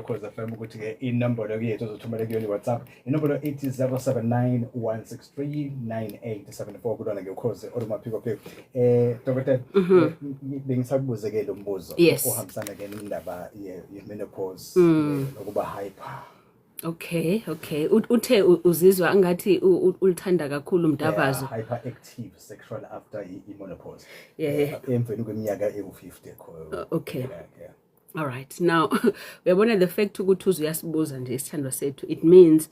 Ukhozi FM ukuthi ke inombolo yethu ozothumela kuyona WhatsApp inombolo ethi 0791639874 kudona ke Ukhozi olumaphiko phiko. Dokotela bengisakubuze ke lo mbuzo ohambisana ke nendaba ye-menopause nokuba hyper. Okay. Uthe uzizwa angathi ulithanda kakhulu umdavazo. Hyperactive sexual after menopause. Emveni kweminyaka ewu50 kho. Okay. All right. Now, uyabona the fact ukuthi uzuyasibuza nje isithandwa sethu, it means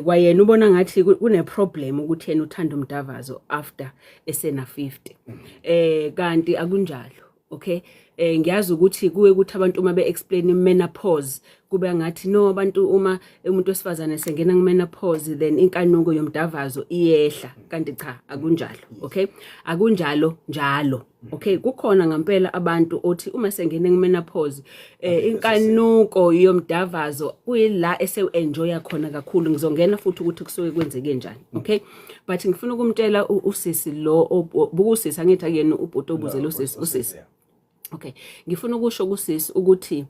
kwayena ubona ngathi kune problem ukuthi yena uthanda umdavazo after esena 50. Kanti akunjalo. Okay, ngiyazi ukuthi kuwe ukuthi abantu uma be-explain menopause kube ngathi no abantu uma umuntu wesifazane sengena menopause then inkanuko yomdavazo iyehla, kanti cha akunjalo. Okay, akunjalo njalo. Okay, kukhona ngempela abantu othi uma sengena menopause inkanuko yomdavazo kuyila ese-enjoya khona kakhulu. Ngizongena futhi ukuthi kusuke kwenzeke njani. Okay, but ngifuna ukumtshela usisi lo bukusisi angithi akuyena ubhuti obuzela usisi. Okay, ngifuna ukusho kusisi ukuthi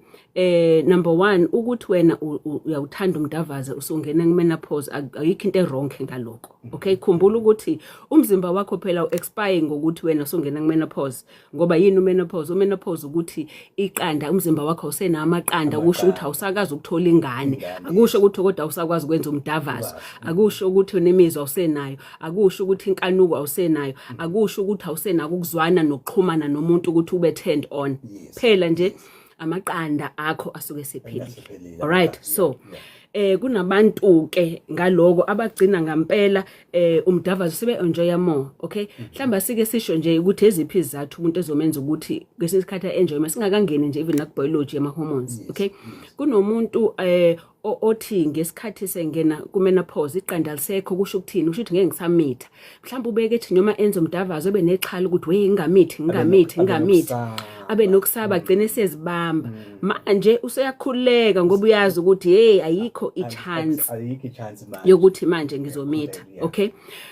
number 1 ukuthi wena uyawuthanda umdavaza usungena kumenopause ayikho into wrong ngaloko. Okay, khumbula ukuthi umzimba wakho phela u-expire ngokuthi wena usungena kumenopause. Ngoba yini umenopause? Umenopause ukuthi iqanda umzimba wakho usenamaqanda kusho ukuthi awusakazi ukuthola ingane. Akusho ukuthi kodwa awusakwazi ukwenza umdavazo. Akusho ukuthi unemizwa awusenayo. Akusho ukuthi inkanuko awusenayo. Akusho ukuthi awusenako ukuzwana nokuxhumana nomuntu ukuthi ube turned on. Phela nje amaqanda akho asuke sephelile. All right, so kunabantu ke ngaloko abagcina ngempela umdavazo sebe enjoy more. Okay, mhlamba sike sisho nje ukuthi eziphi izathu umuntu ezomenza ukuthi kwesikhathi enjoy masingakangeni nje even like biology ama hormones. Okay, kunomuntu othi ngesikhathi sengena kumenopause iqanda lisekho kusho ukuthini? Usho ukuthi ngeke ngisamitha. Mhlamba ubeke ethi noma enza umdavazo ebe nexhala ukuthi we ngingamithi abe nokusaba agcine sezibamba. Manje useyakhuleka ngoba uyazi ukuthi hey ayikho ichance yokuthi manje ngizomitha. Okay,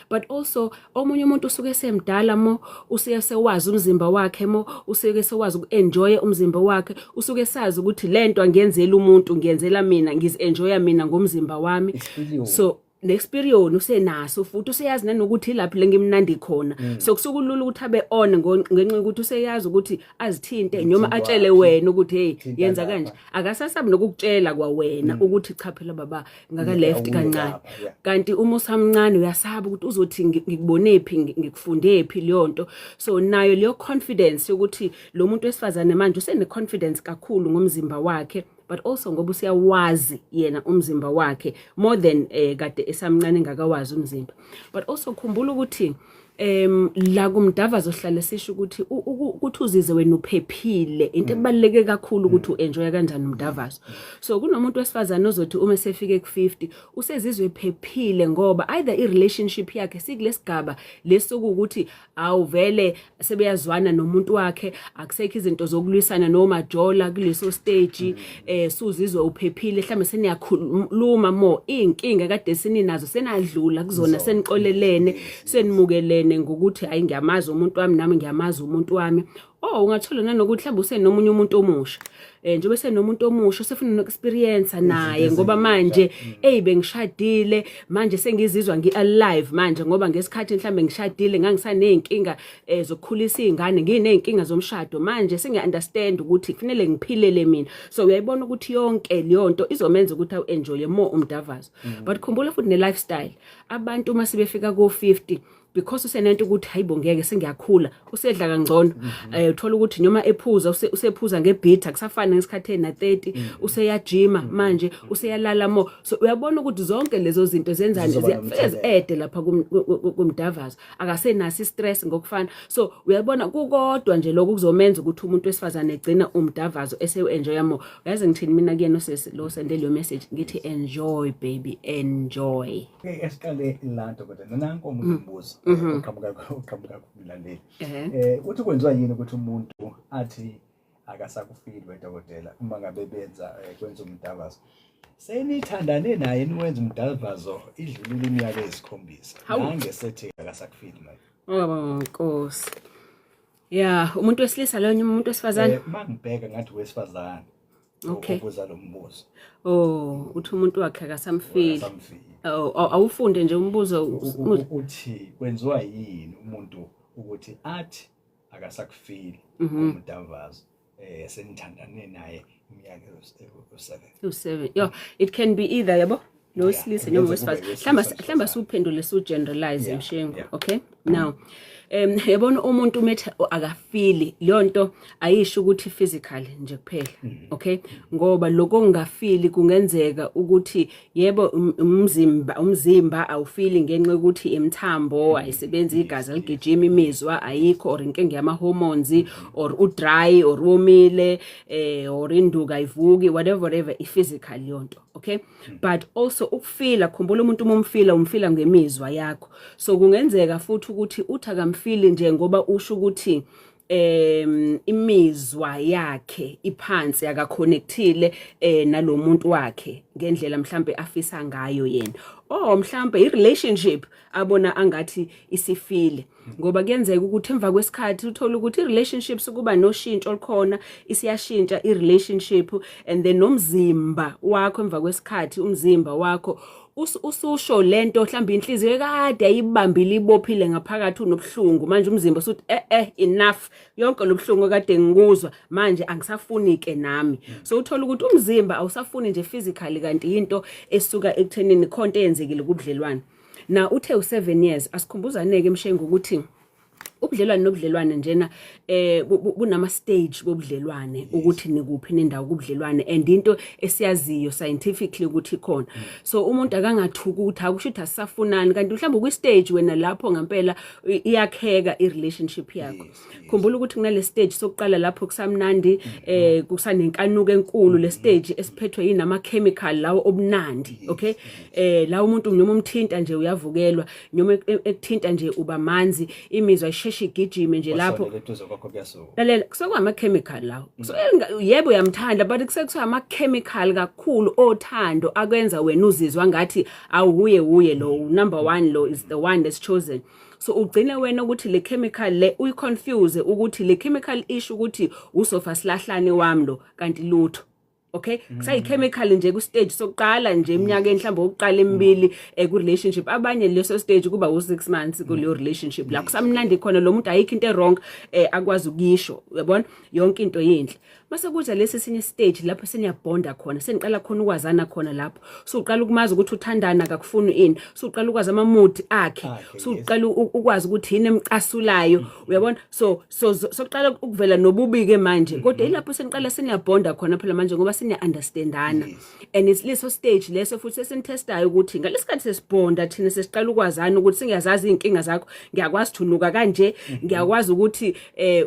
but also omunye umuntu usuke semdala mo usuke sewazi umzimba wakhe mo usuke sewazi ukuenjoy umzimba wakhe usuke sazi ukuthi lento angiyenzela umuntu ngiyenzela mina enjoya mina ngomzimba wami. So ne-experience usenaso futhi useyazi nanokuthi lapho lengimnandi khona. So kusukulula ukuthi abe on ngenxa ukuthi useyazi ukuthi azithinte noma atshele wena ukuthi hey yenza kanje. Akasasabi nokukutshela kwawena ukuthi cha phela baba ngaka left kancane. Kanti uma usamncane uyasaba ukuthi uzothi ngikubone phi ngikufunde phi leyonto. So nayo leyo confidence ukuthi lo muntu wesifazane manje usene confidence kakhulu ngomzimba wakhe. But also ngoba usiyawazi yena umzimba wakhe more than kade esamncane ngakawazi umzimba. But also khumbula ukuthi la kumdavazo hlale sisho ukuthi uzizwe wena uphephile into ebaleke kakhulu ukuthi uenjoy kanjani umdavazo. So kunomuntu wesifazane ozothi uma sefike ku50 usezizwe ephephile ngoba either irelationship yakhe sikulesigaba lesokuthi awuvele sebeyazwana nomuntu wakhe akusekho izinto zokulwisana noma jola kuleso stage suzizwe uphephile mhlambe seniyakhuluma more inkinga kade sininazo senadlula kuzona seniqolelene senimukelene ngokuthi hayi ngiyamazi umuntu wami nami ngiyamazi umuntu wami. Ungathola nanokuthi mhlawumbe usenomunye umuntu omusha njengoba senomuntu omusha sefuna no-experience naye ngoba manje bengishadile manje sengizizwa ngi-alive manje ngoba ngesikhathi mhlawumbe ngishadile ngangisaney'nkinga zokukhulisa iy'ngane nginey'nkinga zomshado manje sengiya-understand ukuthi kufanele ngiphilele mina. So uyayibona ukuthi yonke leyonto izomenza ukuthi awu-enjoye more umdavazo. But khumbula futhi ne-lifestyle abantu uma sebefika ko-50 because usenento ukuthi hayibo ngeke sengiyakhula usedla kangcono uthola ukuthi noma ephuza usephuza ngebhitha kusafana ngesikhathi na 30 useyajima manje useyalala mo. So uyabona ukuthi zonke lezo zinto zenzani ziyafeze lapha kumdavazo akasenasi stress ngokufana. So uyabona kukodwa nje lokho kuzomenza ukuthi umuntu wesifazane egcina umdavazo ese-enjoy more. Yazi ngithini mina kuyena lo sendele yo message ngithi enjoy baby enjoy. Esiqale lanto kodwa nanko umuntu umbuzo uqhamuka kumlandeli uthi kwenziwa yini ukuthi umuntu athi akasakufili wedokotela uma ngabe benza kwenza umdavazo senithandane naye niwenza umdavazo idlulile iminyaka eyisikhombisa nangesethe akasakufili manje Nkosi umuntu wesilisa lo umuntu wesifazane mangibheka ngathi wesifazane ukubuza lo mbuzo. Uthi umuntu wakhe akasamfili. Awufunde nje umbuzo uthi kwenziwa yini umuntu ukuthi athi akasakufili umdavazo senithandane naye iminyaka u7. Yo, it can be either yabo lo silisa noma wesifazane. Hlamba suphendule su generalize mshengo, okay? Now yabona umuntu umethe akafili lento ayisho ukuthi physically nje kuphela, okay? Ngoba lokho ngafili kungenzeka ukuthi yebo umzimba awufili ngenxa ukuthi emthambo ayisebenzi igazi ligijima imizwa ayikho or inkinga yama hormones or udry or womile or induka ayivuki whatever physical yonto, okay? But also ukufila, khumbula umuntu umfila ngemizwa yakho, so kungenzeka futhi ukuthi uthakamfili nje ngoba usho ukuthi imizwa yakhe iphansi akaconnectile nalomuntu wakhe ngendlela mhlambe afisa ngayo yena, mhlambe i-relationship abona angathi isifile, ngoba kuyenzeka ukuthi emva kwesikhathi uthola ukuthi i-relationships kuba noshintsho olukhona, isiyashintsha i-relationship, and then nomzimba wakho emva kwesikhathi umzimba wakho ususho lento mhlambe inhliziyo kade ayibambile ibophile ngaphakathi unobhlungu, manje umzimba usuthi enough, yonke lobhlungu kade ngikuzwa manje angisafuni ke nami. So uthola ukuthi umzimba awusafuni nje physically kanti into esuka ekuthenini khonto eyenzekile kubudlelwane. Na uthe u7 years asikhumbuzaneke emshengo ukuthi ubudlelwane nobudlelwane njena kunama stage bobudlelwane ukuthi nikuphi nendawo kubudlelwane, and into esiyaziyo scientifically ukuthi khona. So umuntu akangathukuthi akusho ukuthi asisafunani kanti mhlawumbe ku stage wena lapho ngempela iyakheka i-relationship yakho. Khumbula ukuthi kunale stage sokuqala lapho kusamnandi kusanenkanuko enkulu, le stage esiphethwe yinama chemical lawo obunandi, okay? La umuntu noma umthinta nje uyavukelwa, noma ekuthinta nje uba manzi, imizwa isheshe igijime nje lapho. Lalela kusokwa chemical lawo. So yebo uyamthanda but kusekuthiwa ama chemical kakhulu othando akwenza wena uzizwa ngathi awuye lo number 1 lo is the one that's chosen. So ugcine wena ukuthi le chemical le uyiconfuse ukuthi le chemical issue ukuthi usofa silahlane wami lo kanti lutho, okay? Kusayi chemical nje ku stage sokuqala nje eminyaka mhlawumbe ukuqala emibili ku relationship, abanye leso stage kuba u6 months ku le relationship la kusamnandi khona lo muntu ayikho into wrong akwazi ukuyisho, uyabona yonke into yinhle. Mase kuza lesi sinye stage lapho seniyabonda khona, seniqala khona ukwazana khona lapho, so uqala ukumazi ukuthi uthandana akakufuni ini, so uqala ukwazi amamood akhe, so uqala ukwazi ukuthi yini emcasulayo, uyabona. So soqala ukuvela nobubi ke manje, kodwa ilapho seniqala seniyabonda khona phela manje ngoba seniya understandana, and it's leso stage leso futhi senitestayo ukuthi ngalesikhathi sesibonda thina sesiqala ukwazana ukuthi singiyazazi inkinga zakho, ngiyakwazi thunuka kanje, ngiyakwazi ukuthi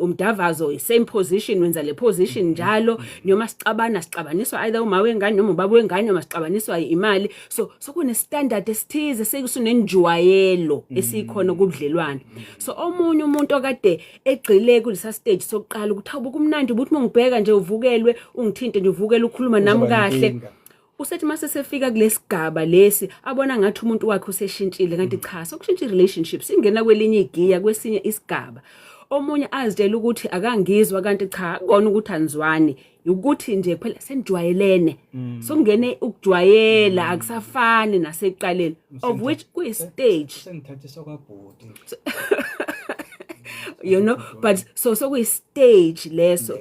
umdavazo same position wenza le position njalo, noma sicabaniswa either uma wengane noma ubaba wengane, noma sicabaniswa imali. So kune standard esithize sekusunenjwayelo esikhona kubudlelwane. So omunye umuntu okade egcile kulesa stage sokuqala ukuthi awubuka umnandi ukuthi mongibheka nje uvukelwe ungithinte nje uvukele ukhuluma nami kahle, usethi mase sefika kulesigaba lesi abona ngathi umuntu wakhe useshintshile kanti cha, sokushintsha i-relationship singena kwelinye igiya kwesinye isigaba. Omunye azitshela ukuthi akangizwa kanti cha akona ukuthi anzwane, ukuthi nje phela senijwayelene, sokungene ukujwayela akusafani nasekuqaleni, of which kuyi stage senithathiswa kwabhodi. You know, but so kuyi stage leso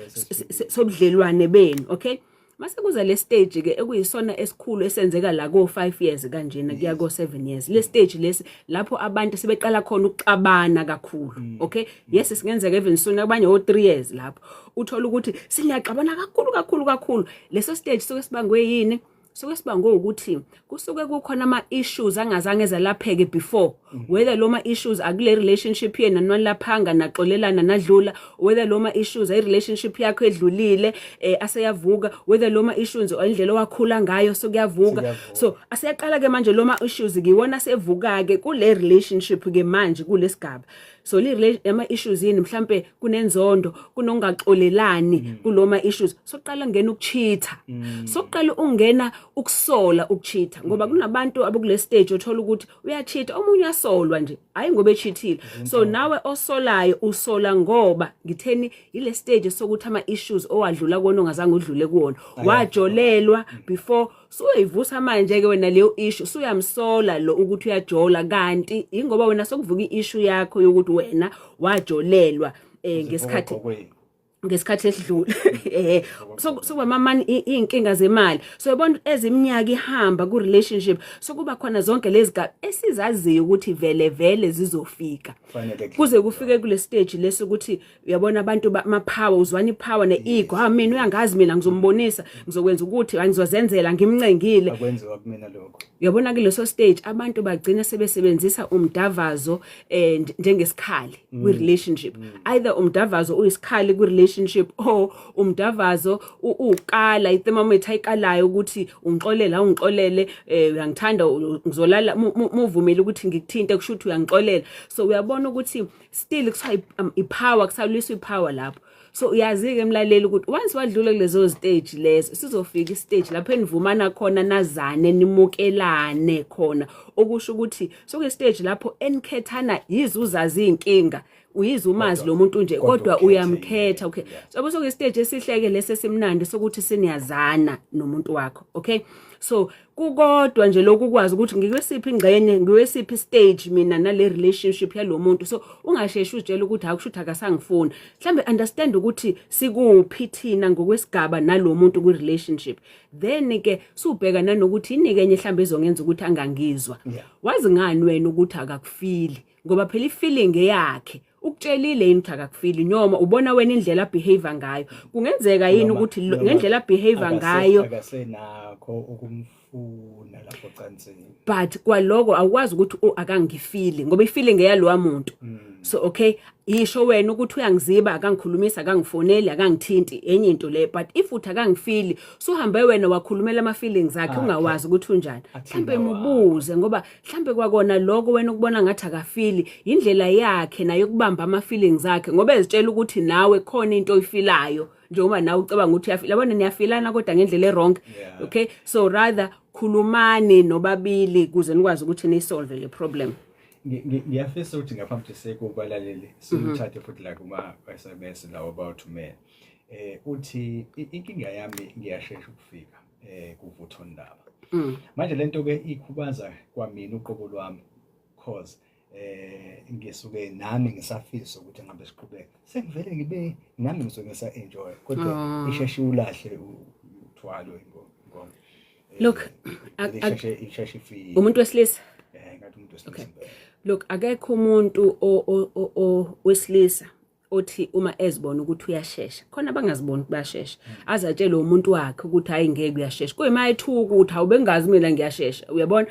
sobudlelwane benu, okay? Mase kuza le stage ke ekuyisona esikhulu esenzeka la ko 5 years kanjena kuya ko 7 years. Le stage lesi lapho abantu sebeqala khona ukuxabana kakhulu, okay? Yes singenzeka even soon abanye o 3 years lapho uthola ukuthi siyaxabana kakhulu. Leso stage soke sibangwe yini? Soke sibangwe ukuthi kusuke kukhona ama issues angazange zalapheke before, whether loma issues akule relationship yena nolaphanga naxolelana nadlula, whether loma issues ay relationship yakho edlulile aseyavuka, whether loma issues indlela wakhula ngayo sokuyavuka. So asiyaqala ke manje loma issues ngiwona sevuka ke kule relationship ke manje kulesigaba. so ama issues yini mhlambe kunenzondo kunongaxolelani kuloma issues soqala ngena ukucheata soqala ungena ukusola ukucheata ngoba kunabantu abukule stage othola ukuthi uyacheata omunye uyasolwa nje hayi ngoba echeatile so nawe osolayo usola ngoba ngitheni ile stage sokuthi ama issues owadlula kona ongazange udlule kuona wajolelwa before suyivusa manje ke wena leyo issue suyamsola lo ukuthi uyajola kanti ingoba wena sokuvuka iissue yakho yokuthi wena wajolelwa ngesikhathi esidlule sokuba mama inkinga zemali so yabona eziminyaka ihamba ku relationship sokuba khona zonke lezi gaba esizaziyo ukuthi vele zizofika kuze kufike kule stage lesi ukuthi uyabona abantu ma power uzwana ipower ne ego mina uyangazi mina ngizombonisa ngizokwenza ukuthi angizozenzela ngimncengile akwenziwa kumina lokho uyabona kuleso stage abantu bagcina sebesebenzisa umdavazo njengesikhali kwi relationship either umdavazo uyisikhali kwi relationship umdavazo ukala ithermometer ayikalayo ukuthi ungixolele uyangithanda ngizolala muvumile ukuthi ngikuthinte kushuthi uyangixolela so uyabona ukuthi still kusay ipower kusaluliswa ipower lapho so uyazike emlaleli ukuthi once wadlula kulezo stage lezo sizofika istage lapho enivumana khona nazane nimukelane khona okusho ukuthi soke stage lapho enikhethana yizuzazi inkinga uyizumazi lo muntu nje kodwa uyamkhetha okay so bese ke stage esihleke lese simnandi sokuthi siniyazana nomuntu wakho okay so kukodwa nje lokukwazi ukuthi ngikwesiphi ingxenye ngiwesiphi stage mina nale relationship yalo muntu so ungasheshi utshela ukuthi akushutha akasangifuni mhlambe understand ukuthi sikuphi thina ngokwesigaba nalomuntu ku relationship then ke subheka nanokuthi inikenye mhlambe ezongenza ukuthi angangizwa wazi ngani wena ukuthi akakufili ngoba phela ifeeling yakhe ukutshelile yini ukuthi akakufili noma ubona wena indlela behavior ngayo kungenzeka yini ukuthi ngendlela behavior ngayo akasenakho ukumfuna lapho cansini but kwaloko awukwazi ukuthi akangifili ngoba ifeeling eyalo muntu so okay yisho wena ukuthi uyangiziba akangikhulumisa akangifoneli akangithinti enye into le but if uthi akangifili so uhambe wena wakhulumela ama feelings akhe ungawazi ukuthi unjani mhlambe mubuze ngoba mhlambe kwakona lokho wena ukubona ngathi akafili indlela yakhe nayo kubamba ama feelings akhe ngoba ezitshela ukuthi nawe khona into oyifilayo njengoba nawe ucabanga ukuthi uyafila yabona niyafilana kodwa ngendlela errong okay so rather khulumani nobabili kuze nikwazi ukuthi nisolve le problem ngiyafisa ukuthi ngaphambi seseko kwalaleli simthathe futhi la kuma SMS lawo about men uthi inkinga yami ngiyashesha ukufika kuvutho ndaba manje lento ke ikhubaza kwamina uqobo lwami cause ngisuke nami ngisafisa ukuthi ngihambe siqhubeke sengivele ngibe nami ngizoke sa enjoy kodwa isheshe ulahle uthwalo ingoma look isheshe ifi umuntu wesilisa ngathi umuntu wesilisa look akekho umuntu wesilisa othi uma ezibona ukuthi uyashesha khona bangaziboni bayashesha azatshela umuntu wakhe ukuthi hayi ngeke uyashesha kuyima ethuka ukuthi awubengazi mina ngiyashesha uyabona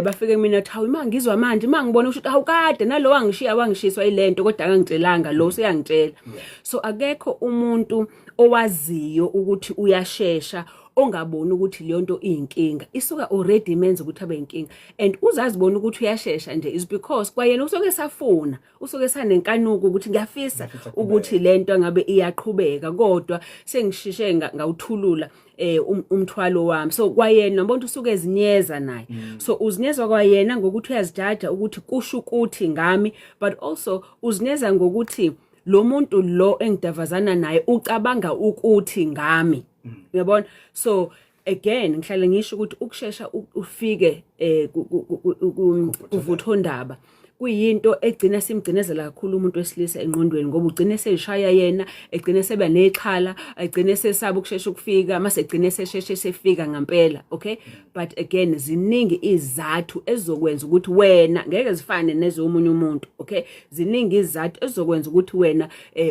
bafike mina athi hawu mangizwa manje mangibona ukuthi awukade nalo wangishiswa ilento kodwa akangitshelanga lo seyangitshela so akekho umuntu owaziyo ukuthi uyashesha ongaboni ukuthi leyo nto iyinkinga isuka already menza ukuthi abe inkinga and uzazibona ukuthi uyashesha nje is because kwayena usoke safuna usoke sanenkanuko ukuthi ngiyafisa ukuthi lento ngabe iyaqhubeka kodwa sengishishe ngawuthulula umthwalo wami so kwayena nobona usuke ezinyeza naye so uzinyezwa kwayena ngokuthi uyazijaja ukuthi kusho ukuthi ngami but also uzinyeza ngokuthi lo muntu lo engidavazana naye ucabanga ukuthi ngami uyabona so again ngihlale ngisho ukuthi ukushesha ufike kuvutho ndaba kuyinto egcina simgcinezela kakhulu umuntu wesilisa engqondweni ngoba ugcine seshaya yena egcine seba nexhala egcine sesaba ukushesha ukufika mase egcine sesheshe sefika ngempela okay but again ziningi izathu ezokwenza ukuthi wena ngeke zifane nezomunye umuntu okay ziningi izathu ezokwenza ukuthi wena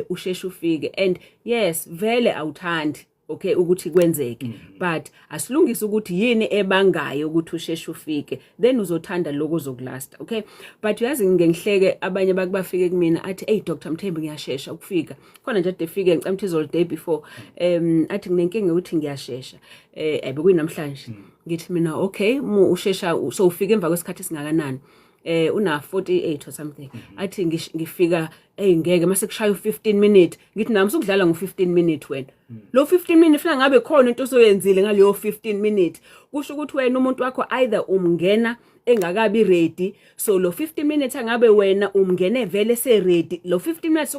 usheshe ufike and yes vele awuthandi okay ukuthi kwenzeke but asilungise ukuthi yini ebangayo ukuthi usheshe ufike then uzothanda lokho zokulasta okay but uyazi ngengihleke abanye bakubafike kumina athi hey Dr Mthembu ngiyashesha ukufika khona nje defike ngicamthe izolo day before athi nginenkinga ukuthi ngiyashesha bekuyinamhlanje ngithi mina okay ushesha so ufike emva kwesikhathi singakanani una 48 or something athi ngifika ngeke mase kushaya u15 minute ngithi nami sukudlala ngo15 minute wena lo 15 minute funa ngabe khona into osoyenzile ngaleyo 15 minute kusho ukuthi wena umuntu wakho either umngena engakabi ready so lo 15 minutes angabe wena umngene vele se ready lo 15 minutes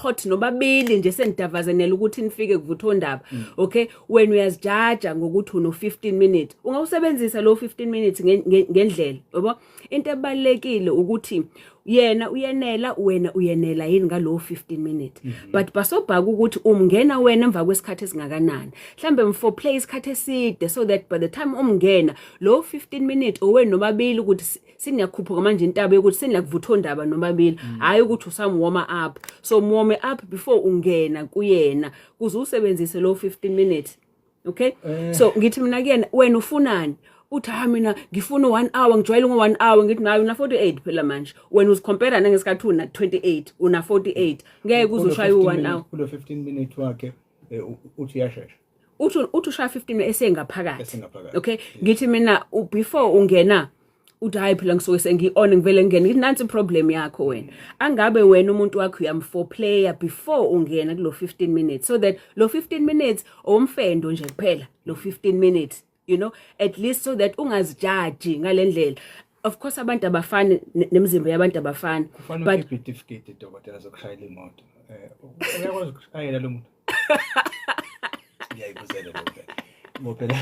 hot nobabili nje senidavazenela ukuthi nifike kuvuthondaba okay when uyazjaja ngokuthi uno 15 minutes ungawusebenzisa lo 15 minutes ngendlela yabo into ebalekile ukuthi yena uyenela wena uyenela yini ngalo 15 minutes but basobhaka ukuthi umngena wena emva kwesikhathi esingakanani mhlambe mfo play isikhathi eside so that by the time umngena lo 15 minutes owena nobabili ukuthi siniyakhuphuka manje intaba ukuthi seniyakuvuthondaba nobabili hayi ukuthi usam warm up so warm up before ungena kuyena kuze usebenzise lo 15 minutes okay so ngithi mina kuyena wena ufunani uthi mina ngifuna 1 hour ngijwayele ngo1 hour ngithi nayo una 48 phela manje wena uzicompare nangesikhathi una 28 una 48 ngeke kuzoshaya u1 hour kulo 15 minutes wakhe uthi yashesha uthi ushaya 15 minutes esengaphakathi okay ngithi mina before ungena uthi hayi phela ngisuke sengi-on ngivele ngene ngithi nansi problem yakho wena angabe wena umuntu wakho uyam4 player before ungena kulo 15 minutes so that lo 15 minutes omfendo nje kuphela lo 15 minutes you know at least so that ungazijaji ngalendlela of course abantu abafani nemizimba yabantu abafani but certificate dokotela zokushayela imoto uyakwazi ukushayela lo muntu ngiyayibuzela lo phela